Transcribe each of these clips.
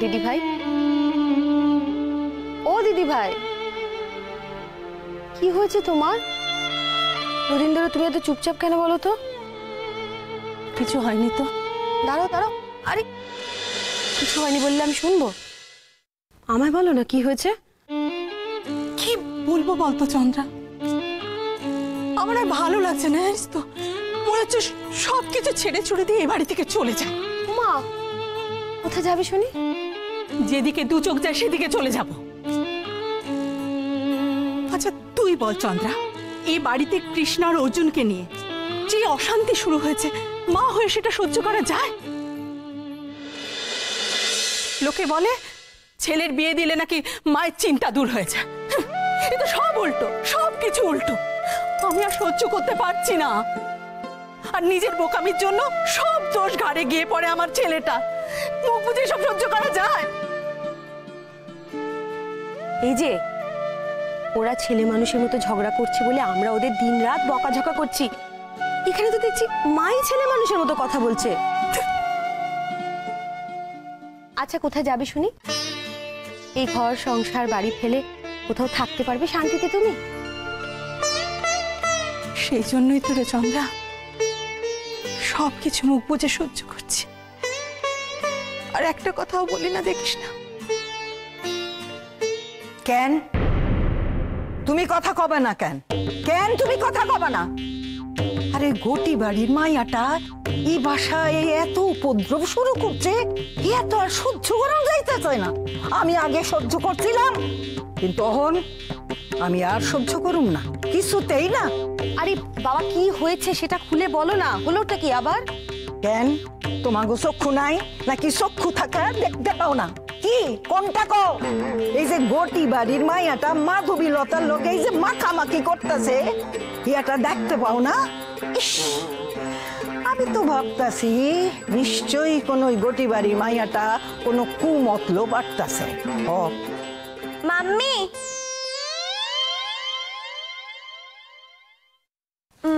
দিদি ভাই, ও দিদি ভাই, কি হয়েছে তোমার? দুদিন ধরে তুমি এত চুপচাপ কেন বলো তো? কিছু হয়নি তো। দাঁড়াও দাঁড়াও, আরে কিছু হয়নি বললে আমি শুনবো? আমায় বলো না কি হয়েছে। কি বলবো বলতো চন্দ্রা, আমার আর ভালো লাগছে না, জানিস তো, মনে হচ্ছে সবকিছু ছেড়ে ছুড়ে দিয়ে এ বাড়ি থেকে চলে যায়। মা কোথায় যাবে শুনি? যেদিকে দু চোখ যায় সেদিকে চলে যাব। আচ্ছা তুই বল চন্দ্রা, এই বাড়িতে কৃষ্ণ আর অর্জুনকে নিয়ে যে অশান্তি শুরু হয়েছে, মা হয়ে সেটা সহ্য করা যায়? লোকে বলে ছেলের বিয়ে দিলে নাকি মায়ের চিন্তা দূর হয়ে যায়। এ তো সব উল্টো, সব কিছু উল্টো। আমি আর সহ্য করতে পারছি না। আর নিজের বোকামির জন্য সব দোষ ঘাড়ে গিয়ে পড়ে আমার ছেলেটা। মুখ বুঝে সব সহ্য করা যায়? এই যে ওরা ছেলে মানুষের মতো ঝগড়া করছে বলে আমরা ওদের দিনরাত বকাঝকা করছি, এখানে তো দেখছি মাই ছেলে মানুষের মতো কথা বলছে। আচ্ছা কোথায় যাবে শুনি? এই ঘর সংসার বাড়ি ফেলে কোথাও থাকতে পারবে শান্তিতে তুমি? সেই জন্যই তো রে চন্দ্রা, সবকিছু মুখ বুঝে সহ্য করছি। আর একটা কথাও বলি না, দেখিস না। কেন তুমি কথা কবে না? কেন কেন তুমি কথা কবে না? আরে গোটি বাড়ির মাইয়াটা এই বাসায় এত উপদ্রব শুরু করছে, এত আর সহ্য করা যাইতেছে না। আমি আগে সহ্য করছিলাম, কিন্তু এখন আমি আর সহ্য করুম না, কিছুতেই না। আরে বাবা কি হয়েছে সেটা খুলে বলো না, হলোটা কি আবার? কেন তোমাগো চক্ষু নাই নাকি? চক্ষু থাকা দেখতে পাও না? কি কোনটা কো? এই যে গোটি বাড়ির মাইয়াটা মাধবী লতার লোক এই যে মাখামাখি করতেছে, এটা দেখতে পাও না? ইস, আমি তো ভাবতাছি নিশ্চয়ই কোন ওই গোটি বাড়ির মাইয়াটা কোনো কুমতলব বাড়তাছে। ও মাম্মি,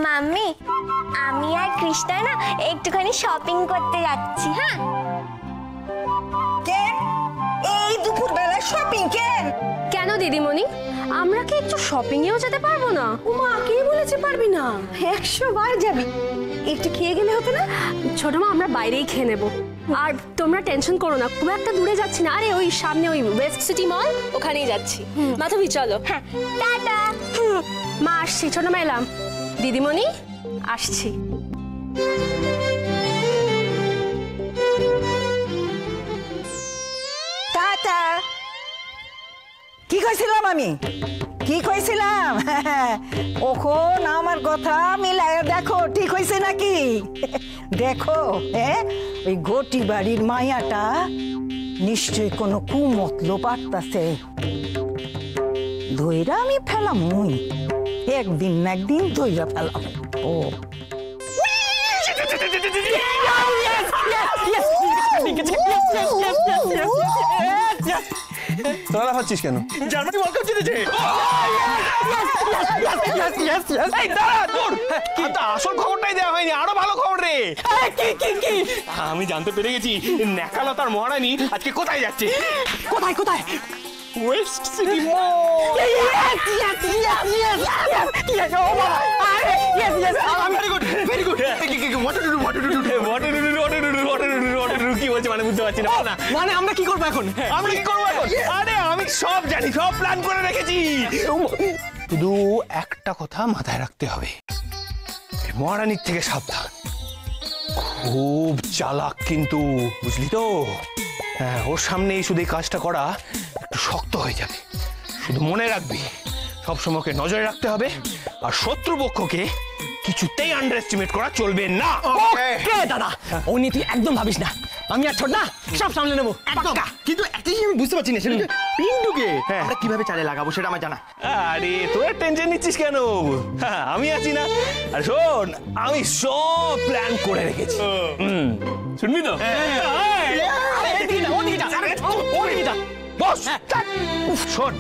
মাম্মি, আমি আর কৃষ্ণা না একটুখানি শপিং করতে যাচ্ছি। হ্যাঁ কেন এই দুপুর বেলা শপিং? কেন কেন দিদিমণি, আমরা কি একটু শপিং এও যেতে পারবো না? উমা কে বলেছে পারবি না? 100 বার যাবি। একটু খেয়ে গেলে হতো না? ছোট মা আমরা বাইরেই খেয়ে নেবো। আর তোমরা টেনশন করো না, খুব একটা দূরে যাচ্ছি না। আরে ওই সামনে ওই ওয়েস্ট সিটি মল, ওখানেই যাচ্ছি। মাধবী চলো। হ্যাঁ টাটা। মা আসছি, ছোট মা এলাম। দিদিমণি আসছি। টাটা। কি কইছিলাম আমি? কি কইছিলাম? ওখন আমার কথা মিলায় দেখো ঠিক হইছে নাকি? দেখো ওই গোটি বাড়ির মায়াটা নিশ্চয় কোনো কুমতলব বাড়তাছে। ধইরা আমি ফেলামই, একদিন না একদিন ধইরা ফেলাম। ও তোরা লাফাচ্ছিস কেন? জার্মানি ওয়ার্ল্ড কাপ জিতেছে। এই দাঁড়া, দূর। কিন্তু আসল খবরটাই দেওয়া হয়নি, আরো ভালো খবর রে। কি? আমি জানতে পেরে গেছি নেকালতার মহারানী আজকে কোথায় যাচ্ছে। কোথায় কোথায়? West city mall. Very good. কি বলছে মানে বুঝতে পারছি না। মানে আমরা কি করবো এখন? আমরা কি করবো এখন? আরে আমি সব জানি, সব প্ল্যান করে রেখেছি। শুধু একটা কথা মাথায় রাখতে হবে, মহারানীর থেকে সাবধান। খুব চালাক কিন্তু, বুঝলি তো? হ্যাঁ, ওর সামনেই শুধু এই কাজটা করা একটু শক্ত হয়ে যাবে। শুধু মনে রাখবি সবসময় ওকে নজরে রাখতে হবে, আর শত্রুপক্ষকে কিছুতেই আন্ডার এস্টিমেট করা চলবে না। ওকে দাদা, ও নিয়ে তুই একদম ভাবিস না, আমি আর ছোট না সব সামলে নেবো। কিন্তু একটা জিনিস আমি বুঝতে পারছি না, সেটা পিন্টুকে আমরা কিভাবে চালে লাগাবো সেটা আমার জানা। আরে তোরা টেনশন নিচ্ছিস কেন? হ্যাঁ, আমি আছি না। আর শোন, আমি সব প্ল্যান করে রেখেছি। শুনবি তো? বস শোন,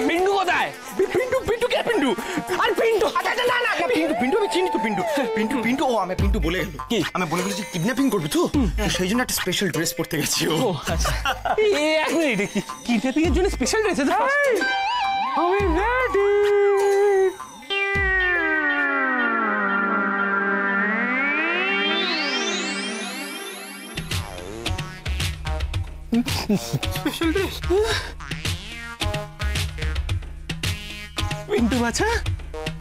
পিন্টু কোথায়? পিন্টু কে পিন্টু? আর পিন্টু না না পিন্টু আমি চিনি তো পিন্টু ও আমি পিন্টু বলে গেল কি আমি বলে গেছি কিডন্যাপিং করবি তো সেই জন্য একটা স্পেশাল ড্রেস পরতে গেছি ও এক মিনিট, কিডন্যাপিং এর জন্য স্পেশাল ড্রেস আছে? আমি রেডি। পিন্টু বাছা,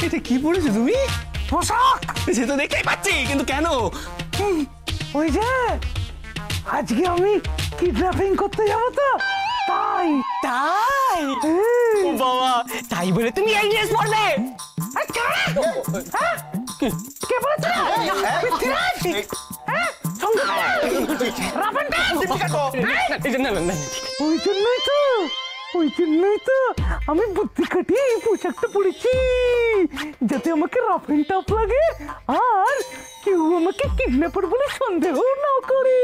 এটা কি পড়েছো তুমি? পোশাক। সে তো দেখতেই পাচ্ছি, কিন্তু কেন? ওই যে আজকে আমি কিডন্যাপিং করতে যাব তো তাই। তাই ও বাবা, তাই বলে তুমি এই ড্রেস পরবে? কে বলেছে? ওই জন্যই তো আমি বুদ্ধি খাটিয়ে এই পোশাকটা পরেছি, যাতে আমাকে রাফ এন্ড টাফ লাগে আর কেউ আমাকে কিডন্যাপার বলে সন্দেহ না করে।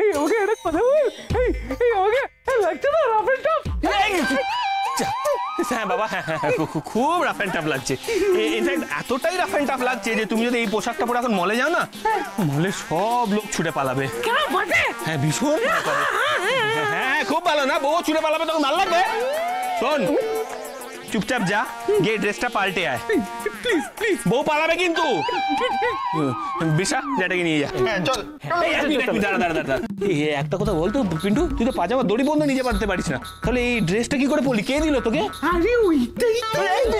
এই আমাকে একটা কথা বল, এই আমাকে লাগছে না রাফ এন্ড টাফ? হ্যাঁ বাবা, হ্যাঁ, খুব রাফ অ্যান্ড টাফ লাগছে। ইনফ্যাক্ট এতটাই রাফ অ্যান্ড টাফ লাগছে যে তুমি যদি এই পোশাকটা পরে এখন মলে যাও না, মলে সব লোক ছুটে পালাবে। হ্যাঁ, ভীষণ ভয় করে। হ্যাঁ, খুব ভালো না, বউ ছুটে পালাবে, তখন ভালো লাগবে। শোন, চুপচাপ যা, গিয়ে ড্রেসটা পাল্টে আয়। প্লিজ প্লিজ, বউ পালাবে কিন্তু। বিশা, যেটাকে নিয়ে যা। চল দাঁড়া, একটা কথা বলতো পিন্টু, তুই তো পাজামা দড়ি বন্ধ নিজে বাঁধতে পারিস না, তাহলে এই ড্রেসটা কি করে পরলি? কে দিল তোকে? আরে ওইটাই তো।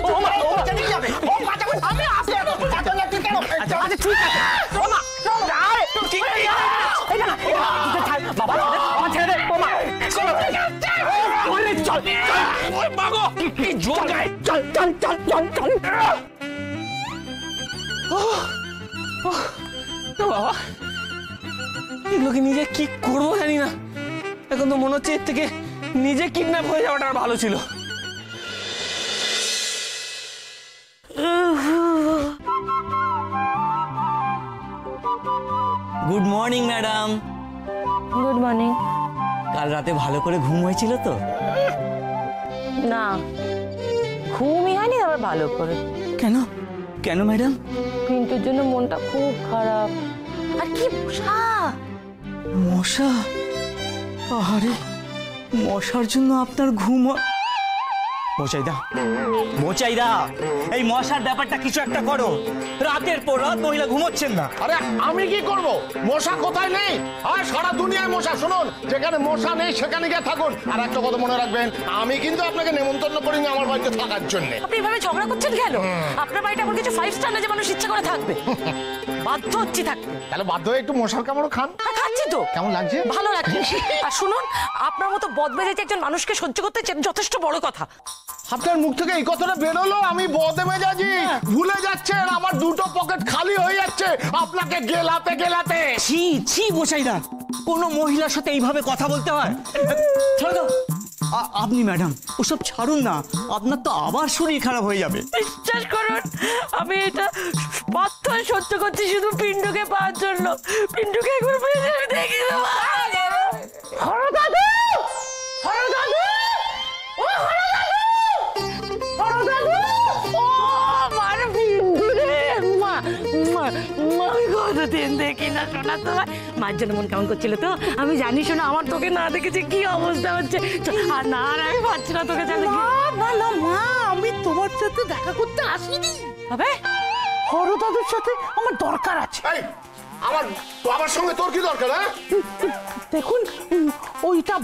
বাবা, এগুলোকে নিজে কি করবো জানি না। এখন তো মনে হচ্ছে এর থেকে নিজে কিডন্যাপ হয়ে যাওয়াটা আর ভালো ছিল। Good morning madam. Good morning. কাল রাতে ভালো করে ঘুম হয়েছিল তো? না, ঘুমই হয়নি আবার ভালো করে। কেন কেন ম্যাডাম? পিন্টুর জন্য মনটা খুব খারাপ। আর কি মশা! মশা? আরে মশার জন্য আপনার ঘুম মোচাইদা, এই মশার ব্যাপারটা কিছু একটা করো। রাতের পর রাত মহিলা ঘুমোচ্ছেন না। আরে আমি কি করব? মশা কোথায় নেই? আর সারা দুনিয়ায় মশা। শুনুন, যেখানে মশা নেই সেখানে গিয়ে থাকুন। আর একটা কথা মনে রাখবেন, আমি কিন্তু আপনাকে নেমন্তন্ন করিনি আমার বাড়িতে থাকার জন্য। আপনি এভাবে ঝগড়া করছেন কেন? আপনার বাড়িতে এমন কিছু 5 স্টার না যে মানুষ ইচ্ছা করে থাকবে। বাধ্য হচ্ছি থাকতে। তাহলে বাধ্য হয়ে একটু মশার কামড় খান। আর খাচ্ছি তো। কেমন লাগছে? ভালো লাগছে। আর শুনুন, আপনার মতো বদমেজাজি একজন মানুষকে সহ্য করতে যথেষ্ট বড় কথা। আপনার মুখ থেকে এই কথাটা বেরোলো আমি বদমেজাজি? ভুলে যাচ্ছেন আমার দুটো পকেট খালি হয়ে যাচ্ছে আপনাকে গেলাতে গেলাতে। ছি ছি মোচাইদা, কোনো মহিলার সাথে এইভাবে কথা বলতে হয়? ছাড়ো। আপনি ম্যাডাম ওসব ছাড়ুন না, আপনার তো আবার শরীর খারাপ হয়ে যাবে। বিশ্বাস করুন, আমি এটা বাধ্য হয়ে সহ্য করছি শুধু পিন্টুকে পাওয়ার জন্য। পিন্টুকে একবার পেয়ে দেখি দেবো। হরো দাদু! হরো দাদু! ও হরো দাদু! হরো দাদু! ও আমার পিন্টু রে, মা আমি কতদিন দেখি না শোনা তোমার। মার জন্য মন কেমন করছিল তো? আমি জানি শোনা, আমার তোকে না দেখেছি কি অবস্থা হচ্ছে। আর না আর আমি পাচ্ছি না তোকে জানি। না না মা, আমি তোমার সাথে দেখা করতে আসিনি। হবে হরো দাদুর সাথে আমার দরকার আছে। এই, আমার সঙ্গে তোর কি দরকার? হ্যাঁ, দেখুন, ওইটা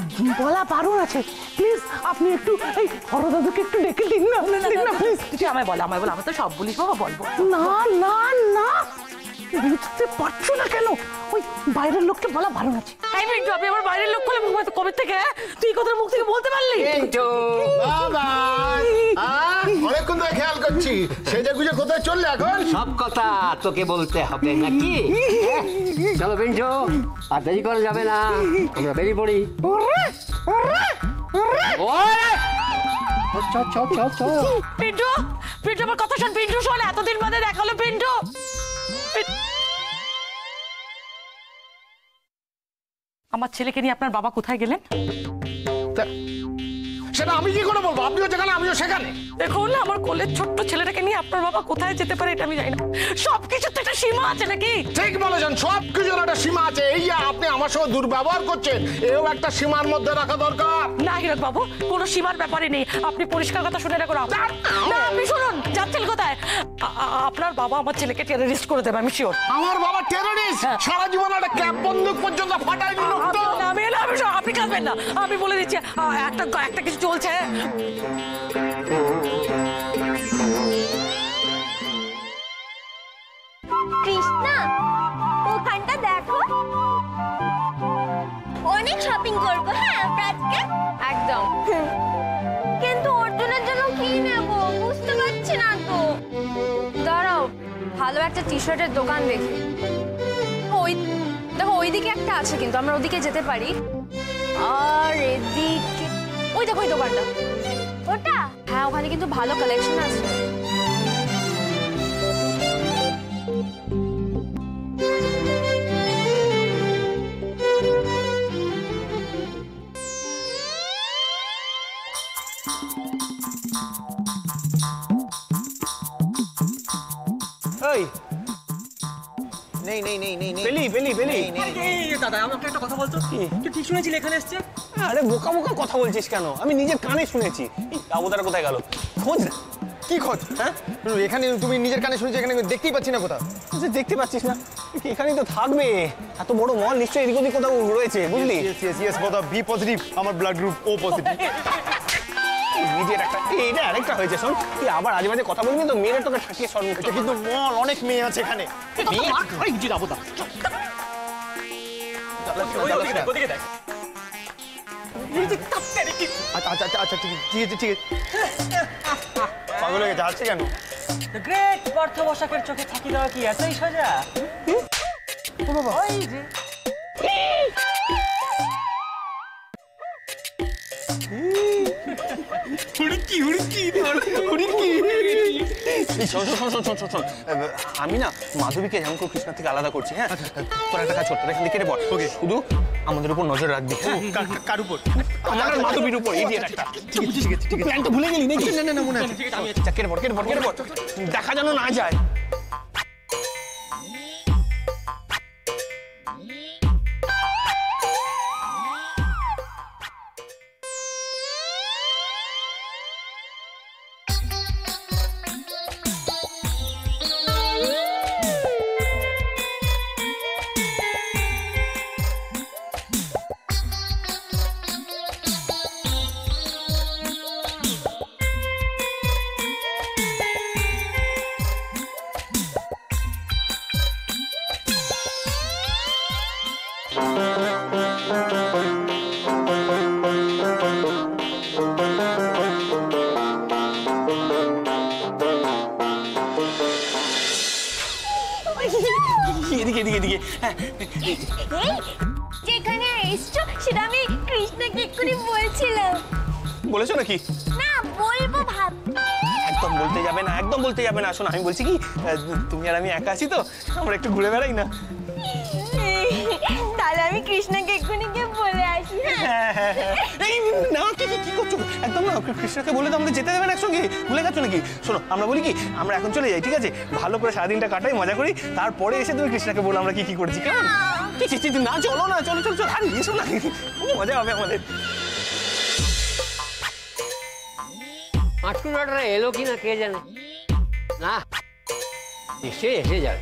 বলা বারণ আছে। প্লিজ আপনি একটু এই হরো দাদুকে একটু ডেকে দিন না, দিন না প্লিজ। তুই আমায় বল, আমি তো সব বলিস বাবা, বলবো। না না না, বুঝতে পারছো না কেন? ওই বাইরের লোককে বলা ভালো আছে। এই পিন্টু, আমি আমার বাইরের লোক বলে মুখ কবে থেকে তুই কথা মুখ থেকে বলতে পারলি? বাবা অনেকক্ষণ ধরে খেয়াল করছি, সেজে গুজে কোথায় চললে এখন? সব কথা তোকে বলতে হবে নাকি? চলো পিন্টু, আর দেরি করা যাবে না, আমরা বেরিয়ে পড়ি। পিন্টু, পিন্টু আমার কথা শোন, পিন্টু শোন, এতদিন বাদে দেখা হলো পিন্টু। আমার ছেলেকে নিয়ে আপনার বাবা কোথায় গেলেন? সেটা আমি কি করে বলবো? আপনিও যেখানে আমিও সেখানে। দেখুন, আমার কোলের ছোট্ট ছেলেটাকে নিয়ে আপনার বাবা কোথায় যেতে পারে এটা আমি জানি না। সবকিছুর তো একটা সীমা আছে নাকি? ঠিক বলেছেন, সব কিছুর একটা সীমা আছে। এই যে আপনি আমার সঙ্গে দুর্ব্যবহার করছেন, এও একটা সীমার মধ্যে রাখা দরকার। না হিরক বাবু, কোনো সীমার ব্যাপারে নেই। আপনি পরিষ্কার কথা শুনে রাখুন। না, আপনি শুনুন, যাচ্ছেন কোথায়? আপনার বাবা আমার ছেলেকে টেররিস্ট করে দেবে, আমি শিওর। আমার বাবা টেররিস্ট? সারা জীবন একটা ক্যাপ বন্দুক পর্যন্ত ফাটায়নি লোকটা। আপনি কাঁদবেন না, আমি বলে দিচ্ছি একটা কিছু চলছে। কৃষ্ণা, ওখানটা দেখো, অনেক শপিং করবো। হ্যাঁ আমরা আজকে একদম। কিন্তু অর্জুনের জন্য কি নেব বুঝতে পারছি না তো। দাঁড়াও, ভালো একটা টি শার্টের দোকান দেখি। ওই দেখো, ওইদিকে একটা আছে, কিন্তু আমরা ওদিকে যেতে পারি। আর এদিকে ওই দেখো, ওই দোকানটা। ওটা? হ্যাঁ, ওখানে কিন্তু ভালো কালেকশন আছে। এই নেই নেই নেই নেই পেলি পেলি পেলি দাদা আমাকে একটা কথা বলতো, তুই ঠিক শুনেছিলি এখানে এসছে? আরে বোকা বোকা কথা বলছিস কেন? আমি নিজের কানে শুনেছি। দাবুদারা কোথায় গেল? খোঁজ না। কি খোঁজ? হ্যাঁ, এখানে তুমি নিজের কানে শুনেছি, এখানে দেখতেই পাচ্ছি না কোথাও। আচ্ছা, দেখতে পাচ্ছিস না? এখানেই তো থাকবে। এত বড় মল, নিশ্চয়ই এদিক ওদিক কোথাও রয়েছে, বুঝলি? ইয়েস বাবা, বি পজিটিভ, আমার ব্লাড গ্রুপ ও পজিটিভ। নিজের একটা এইটা আরেকটা হয়েছে। শোন, তুই আবার আজে বাজে কথা বলবি তো মেয়েরা তোকে ঠাকিয়ে সর্বমুখ। এটা কিন্তু মল, অনেক মেয়ে আছে এখানে। আচ্ছা আচ্ছা আচ্ছা, ঠিক আছে ঠিক আছে। পাগল হয়ে যাচ্ছে কেন? গ্রেট পার্থ বসাকের চোখে থাকি দেওয়া কি এতই সোজা? ওই যে আমি না মাধবীকে যেমন করে কৃষ্ণার থেকে আলাদা করছি। হ্যাঁ, তোর একটা কাজ করতে এখান থেকে কেটে পড়। ওকে, শুধু আমাদের উপর নজর রাখবি। কার উপর? আমার আর মাধবীর উপর। এই একটা ঠিক আছে ঠিক আছে। প্ল্যান তো ভুলে গেলি নাকি? না না না, মনে আছে। আচ্ছা, কেটে পড় কেটে পড় কেটে পড়, দেখা যেন না যায়। এদিকে এদিকে এদিকে। হ্যাঁ, এই যেখানে এসছো সেটা আমি কৃষ্ণাকে এক্ষুনি বলছিলাম। বলেছো নাকি? না, বলবো ভাব। একদম বলতে যাবে না, একদম বলতে যাবে না। শোনো, আমি বলছি কি, তুমি আর আমি একা আছি তো, আমরা একটু ঘুরে বেড়াই না? তাহলে আমি কৃষ্ণাকে এক্ষুনি গিয়ে বলে আসি। হ্যাঁ এই না, কি কি কি করছো? একদম না, কৃষ্ণকে বলে তো আমাদের যেতে দেবেন একসঙ্গে। ভুলে গেছো নাকি? শোনো, আমরা বলি কি, আমরা এখন চলে যাই, ঠিক আছে? ভালো করে সারাদিনটা কাটাই, মজা করি, তারপরে এসে তুমি কৃষ্ণকে বলো আমরা কি কি করেছি। কেমন? না, চলো না, চলো চলো চলো, আরে এসো না, মজা হবে আমাদের। পাঁচকুড়াটা এলো কি না কে জানে। না, নিশ্চয়ই এসে যাবে।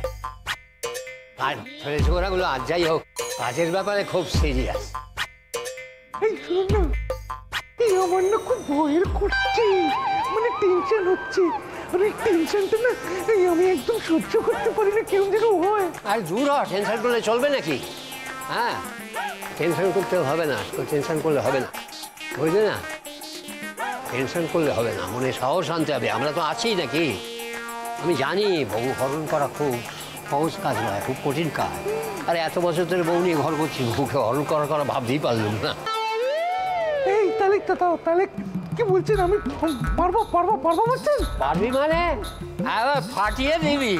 আর ছেলে ছোকরাগুলো আজ যাই হোক, কাজের ব্যাপারে খুব সিরিয়াস। আমার না খুব ভয়ের করছে, মানে টেনশন হচ্ছে। আরে টেনশনটা না আমি একদম সহ্য করতে পারি না, কেমন যেন হয়। আর দূর হ, টেনশন করলে চলবে নাকি? হ্যাঁ, টেনশন করতে হবে না, টেনশন করলে হবে না, বুঝলে না? টেনশন করলে হবে না, মনে সাহস আনতে হবে। আমরা তো আছি নাকি? আমি জানি বউ হরণ করা খুব সহজ কাজ নয়, খুব কঠিন কাজ। আরে এত বছর ধরে বউ নিয়ে ঘর করছি, বউকে হরণ করা ভাবতেই পারলাম না। এই তাহলে তাহলে কি বলছেন, আমি পারবো বলছেন? পারবি মানে আবার ফাটিয়ে দিবি।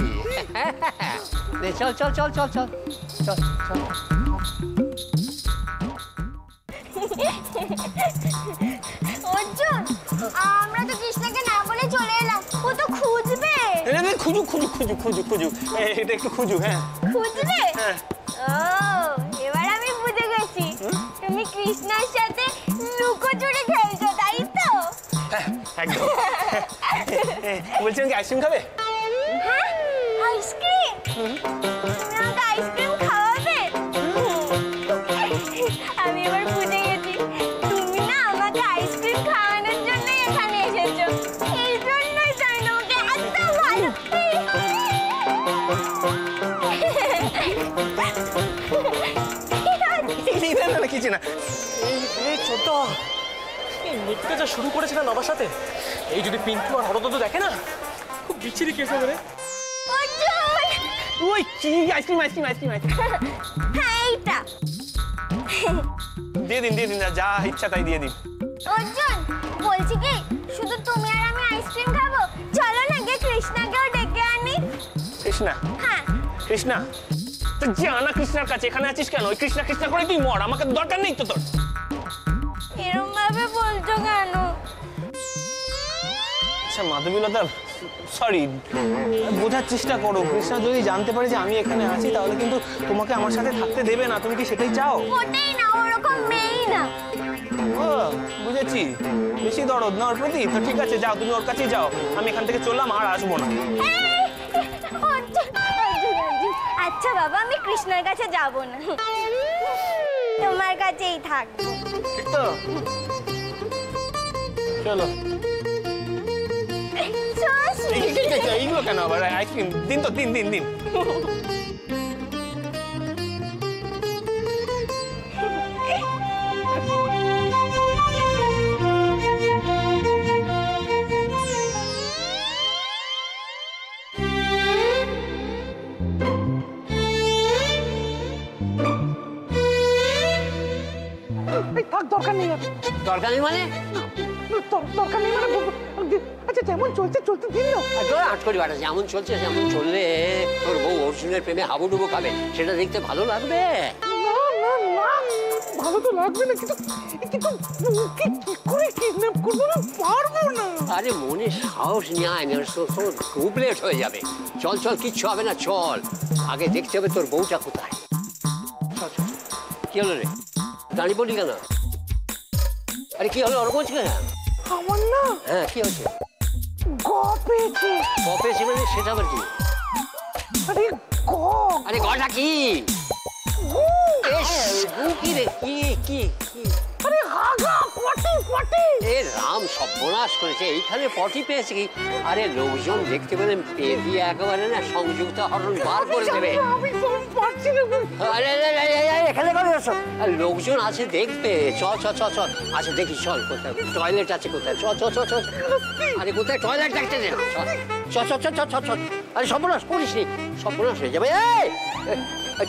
চল চল চল চল চল চল চল। অর্জুন, আমরা তো কৃষ্ণাকে না বলে চলে এলাম, ও তো খুঁজবে। খুঁজু এটা একটু খুঁজু। হ্যাঁ, খুঁজবে? ও, এবার আমি বুঝে গেছি, তুমি কৃষ্ণার সাথে লুকোচুরি খেলছো, তাই তো? একদম। বলছেন কি আইসক্রিম খাবে? হ্যাঁ, আইসক্রিম? তুমি আমাকে আইসক্রিম খাওয়াবে? আমি এবার বুঝে গেছি, তুমি না আমাকে আইসক্রিম খাওয়ানোর জন্যই এখানে এসেছো। এই জন্যই তাই তোমাকে এত ভালো। না কিছু না। এই ছোট এই মিথ্যে যা শুরু করেছে না বাবার সাথে, এই যদি পিন্টু আর হরদত্ত দেখে না, খুব বিচ্ছিরি কেস হবে রে। অর্জুন! ওই কি আইসক্রিম হ্যাঁ, এইটা দিয়ে দিন যা ইচ্ছা তাই দিয়ে দিন। অর্জুন, বলছি কি, শুধু তুমি আর আমি আইসক্রিম খাবো? চলো না গিয়ে কৃষ্ণাকেও ডেকে আনি। কৃষ্ণা? হ্যাঁ। কৃষ্ণা তো জানা কৃষ্ণার কাছে এখানে আছিস কেন? ওই কৃষ্ণা করে তুই মর, আমাকে দরকার নেই তো তোর। এরম ভাবে বলছো কেন? আচ্ছা মাধবীলতা, সরি, বোঝার চেষ্টা করো। কৃষ্ণা যদি জানতে পারে যে আমি এখানে আছি, তাহলে কিন্তু তোমাকে আমার সাথে থাকতে দেবে না। তুমি কি সেটাই চাও? ওটাই না, ওরকম মেয়েই না। ও বুঝেছি, বেশি দরদ না ওর প্রতি। তো ঠিক আছে, যাও, তুমি ওর কাছেই যাও। আমি এখান থেকে চললাম, আর আসবো না। আচ্ছা বাবা, আমি কৃষ্ণার কাছে যাব না, তোমার কাছেই থাকবো। ঠিক তো? চলো। এইগুলো কেন আবার? আইসক্রিম দিন তো, দিন। এই থাক, দরকার নেই আর। দরকার নেই মানে? দরকার নেই মানে আচ্ছা, যেমন চলতে দিন না। আট করি বাটা, যেমন চলছে সেমন চললে তোর বউ অর্জুনের প্রেমে হাবুডুবু খাবে, সেটা দেখতে ভালো লাগবে? না, ভালো তো লাগবে না, কিন্তু কি করে কিডন্যাপ করবো না, পারবো না। আরে মনে সাহস নিয়ে আয় না, খুব লেট হয়ে যাবে। চল কিচ্ছু হবে না, চল। আগে দেখতে হবে তোর বউটা কোথায়। চল। কি হলো রে, দাঁড়িয়ে পড়লি কেন? আরে কি হলো, ওরকম কেন? আমার না, হ্যাঁ কি হচ্ছে? পেয়েছে। পেয়েছে মানে সেটা আবার কি? আরে গটা কি? কি রে, কি? আরে আগা, পটি। এ রাম, সর্বনাশ করেছে, এইখানে পটি পেয়েছে কি? আরে লোকজন দেখতে পেলে পেয়ে দিয়ে একেবারে না সংযুক্ত হরণ বার করে দেবে। আমি পারছি না। আরে এখানে কবে আসো? লোকজন আছে দেখবে। চল আচ্ছা দেখি, চল কোথায় টয়লেট আছে, কোথায়? চল। আরে কোথায় টয়লেট দেখতে দে। চল। আরে সর্বনাশ করিস নি, সর্বনাশ হয়ে যাবে।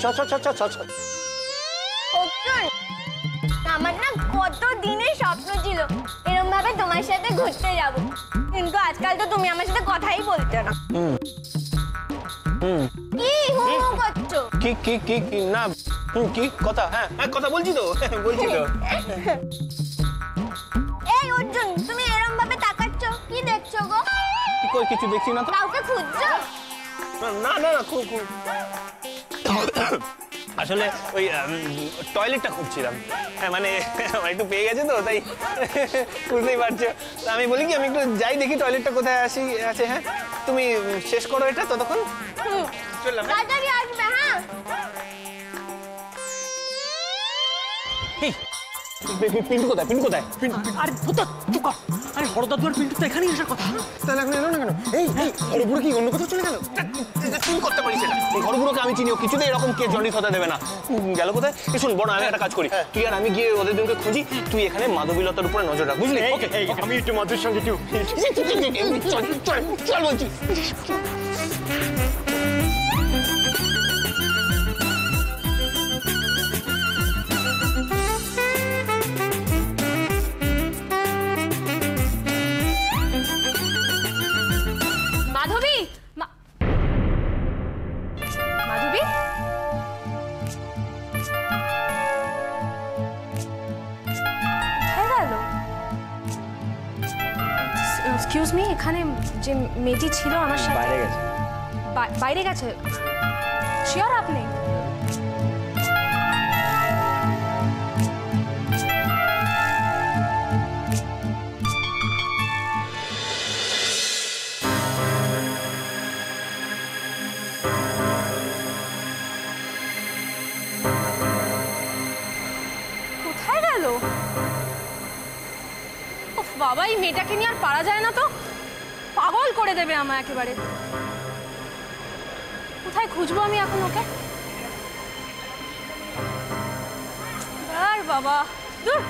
চল। অর্জুন, আমার না কত দিনের স্বপ্ন ছিল এরকম ভাবে তোমার সাথে ঘুরতে যাব, কিন্তু আজকাল তো তুমি আমার সাথে কথাই বলতে না। কি হু করছো? কি না, কি কথা? হ্যাঁ কথা বলছি তো। এই অর্জুন, তুমি এরকম ভাবে তাকাচ্ছ, কি দেখছো গো? কই কিছু দেখছি না তো। কাউকে খুঁজছো? না খুব আসলে ওই টয়লেটটা খুঁজছিলাম। হ্যাঁ মানে একটু পেয়ে গেছে তো, তাই বুঝতেই পারছো। আমি বলি কি, আমি একটু যাই দেখি টয়লেটটা কোথায় আছে। হ্যাঁ তুমি শেষ করো এটা, ততক্ষণ চললাম। তাড়াতাড়ি আসবে। হ্যাঁ পিন্টু কোথায়? পিন্টু কোথায়? আরে পুত্র চুপ কর। আরে হরদা দুয়ার পিন্টু তো এখানেই আসার কথা। তাহলে এখন এলো না কেন? এই ঘরবুড়ো কি অন্য কোথাও চলে গেল? তুই করতে পারিস এটা। এই ঘরবুড়োকে আমি চিনিও, কিছুতেই এরকম কে জন্ডিস হতে দেবে না। গেল কোথায়? এই শোন বড়, আমি একটা কাজ করি, তুই আর আমি গিয়ে ওদের দুজনকে খুঁজি, তুই এখানে মাধবীলতার উপরে নজর রাখ, বুঝলি? ওকে, আমি একটু মধুর সঙ্গে একটু চল চল চল বলছি। মাধবী, মাধবী, এক্সকিউজ মি, এখানে যে মেয়েটি ছিল আমার সাথে বাইরে গেছে। বাইরে গেছে? শিওর আপনি? কোথায় গেল? উফ বাবা, এই মেয়েটাকে নিয়ে আর পারা যায় না তো, পাগল করে দেবে আমায় একেবারে। কোথায় খুঁজবো আমি এখন ওকে? আর বাবা, দূর।